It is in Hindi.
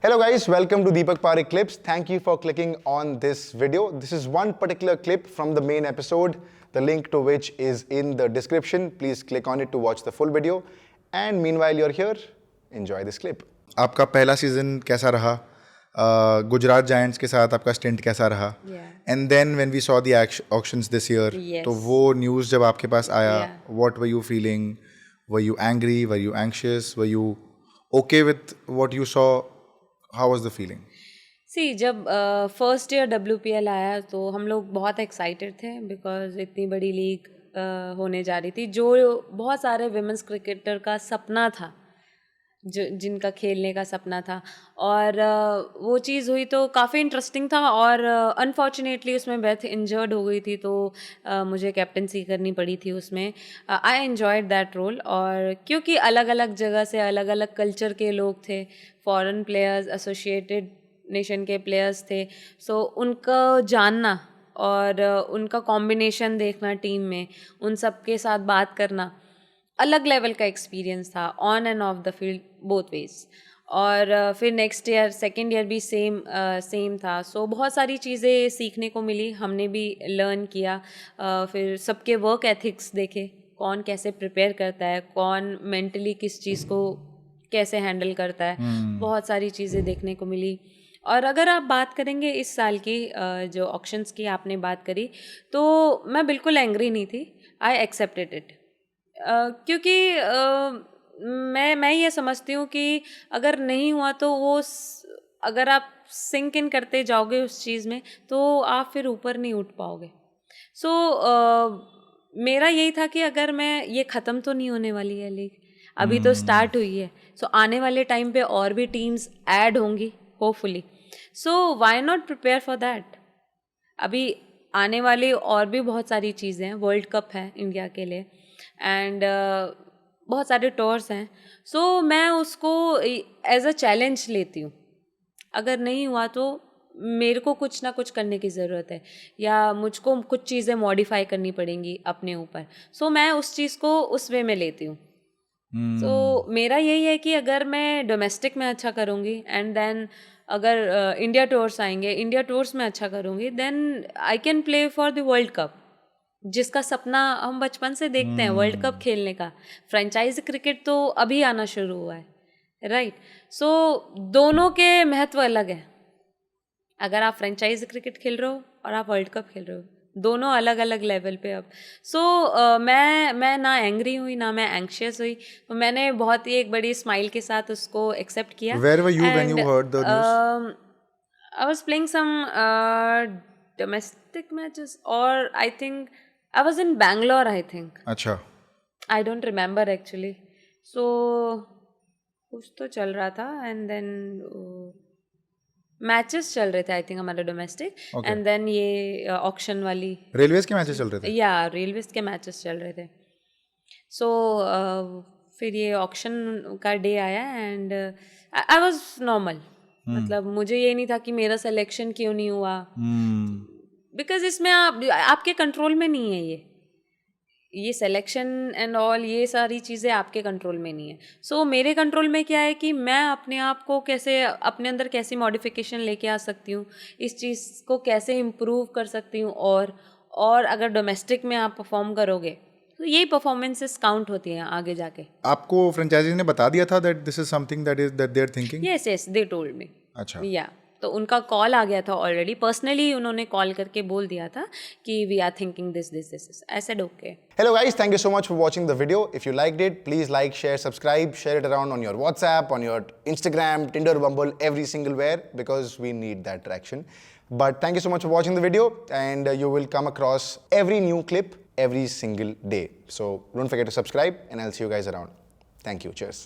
Hello guys, welcome to Deepak Parekh Clips. Thank you for clicking on this video. This is one particular clip from the main episode, the link to which is in the description. Please click on it to watch the full video. And meanwhile you're here, enjoy this clip. आपका पहला सीजन कैसा रहा? गुजरात जायंट्स के साथ आपका स्टिंट कैसा रहा? And then when we saw the auctions this year, तो वो न्यूज़ जब आपके पास आया, what were you feeling? Were you angry? Were you anxious? Were you okay with what you saw? How was the feeling? See जब फर्स्ट ईयर WPL आया तो हम लोग बहुत एक्साइटेड थे बिकॉज इतनी बड़ी लीग होने जा रही थी जो बहुत सारे विमेंस क्रिकेटर का सपना था, जिनका खेलने का सपना था। और वो चीज़ हुई तो काफ़ी इंटरेस्टिंग था। और अनफॉर्चुनेटली उसमें बेथ इंजर्ड हो गई थी तो मुझे कैप्टनसी करनी पड़ी थी उसमें। I enjoyed that role. और क्योंकि अलग अलग जगह से अलग अलग कल्चर के लोग थे, फॉरेन प्लेयर्स, एसोसिएटेड नेशन के प्लेयर्स थे, सो उनका जानना और उनका कॉम्बिनेशन देखना टीम में, उन सब के साथ बात करना अलग लेवल का एक्सपीरियंस था, on end of the field both ways. और फिर नेक्स्ट ईयर सेकेंड ईयर भी सेम था। सो बहुत सारी चीज़ें सीखने को मिली, हमने भी लर्न किया। फिर सबके वर्क एथिक्स देखे, कौन कैसे प्रिपेयर करता है, कौन मेंटली किस चीज़ को कैसे हैंडल करता है, बहुत सारी चीज़ें देखने को मिली। और अगर आप बात करेंगे इस साल की जो ऑक्शंस की आपने बात करी, तो मैं बिल्कुल एंग्री नहीं थी। आई एक्सेप्टेड इट क्योंकि मैं ये समझती हूँ कि अगर नहीं हुआ तो वो अगर आप सिंक इन करते जाओगे उस चीज़ में तो आप फिर ऊपर नहीं उठ पाओगे। सो मेरा यही था कि अगर मैं ये ख़त्म तो नहीं होने वाली है लीग, अभी तो स्टार्ट हुई है। सो आने वाले टाइम पे और भी टीम्स ऐड होंगी hopefully. So why not prepare for that. अभी आने वाली और भी बहुत सारी चीज़ें हैं, वर्ल्ड कप है इंडिया के लिए एंड बहुत सारे टूर्स हैं। सो मैं उसको एज अ चैलेंज लेती हूँ। अगर नहीं हुआ तो मेरे को कुछ ना कुछ करने की ज़रूरत है या मुझको कुछ चीज़ें मॉडिफाई करनी पड़ेंगी अपने ऊपर। सो मैं उस चीज़ को उस वे में लेती हूँ। सो मेरा यही है कि अगर मैं डोमेस्टिक में अच्छा करूँगी एंड देन अगर इंडिया टूर्स आएंगे, इंडिया टूर्स में अच्छा करूँगी, then I can play for the world cup, जिसका सपना हम बचपन से देखते हैं, वर्ल्ड कप खेलने का। फ्रेंचाइज क्रिकेट तो अभी आना शुरू हुआ है, राइट? सो दोनों के महत्व अलग हैं। अगर आप फ्रेंचाइज क्रिकेट खेल रहे हो और आप वर्ल्ड कप खेल रहे हो, दोनों अलग अलग लेवल पे अब। सो मैं ना एंग्री हुई ना मैं एंग्शियस हुई, तो मैंने बहुत ही एक बड़ी स्माइल के साथ उसको एक्सेप्ट किया। Where were you when you heard the news? I was playing some domestic matches, or I think I was in Bangalore, I think. अच्छा. I don't remember actually. So कुछ तो चल रहा था एंड देन मैचेस चल रहे थे आई थिंक हमारे डोमेस्टिक, एंड देन ये ऑक्शन वाली रेलवेज के मैचेस चल रहे थे? या रेलवेज के मैचेस चल रहे थे। सो फिर ये ऑक्शन का डे आया एंड आई वाज नॉर्मल। मतलब मुझे ये नहीं था कि मेरा सिलेक्शन क्यों नहीं हुआ, बिकॉज इसमें आपके कंट्रोल में नहीं है ये सिलेक्शन एंड ऑल, ये सारी चीज़ें आपके कंट्रोल में नहीं है। सो मेरे कंट्रोल में क्या है कि मैं अपने आप को कैसे, अपने अंदर कैसी मॉडिफिकेशन लेके आ सकती हूँ, इस चीज़ को कैसे इम्प्रूव कर सकती हूँ। और अगर डोमेस्टिक में आप परफॉर्म करोगे तो यही परफॉर्मेंसेस काउंट होती हैं आगे जाके। आपको फ्रेंचाइजी ने बता दिया था that this is something that they are thinking? Yes they told me. अच्छा। या तो उनका कॉल आ गया था ऑलरेडी, पर्सनली उन्होंने कॉल करके बोल दिया था कि we are thinking this. I said okay. Hello guys, thank you so much for watching the video. If you liked it, please like, share, subscribe, share it around on your WhatsApp, on your Instagram, Tinder, Bumble, every single where, because we need that traction. But thank you so much for watching the video, and you will come across every new clip every single day. So don't forget to subscribe, and I'll see you guys around. Thank you. Cheers.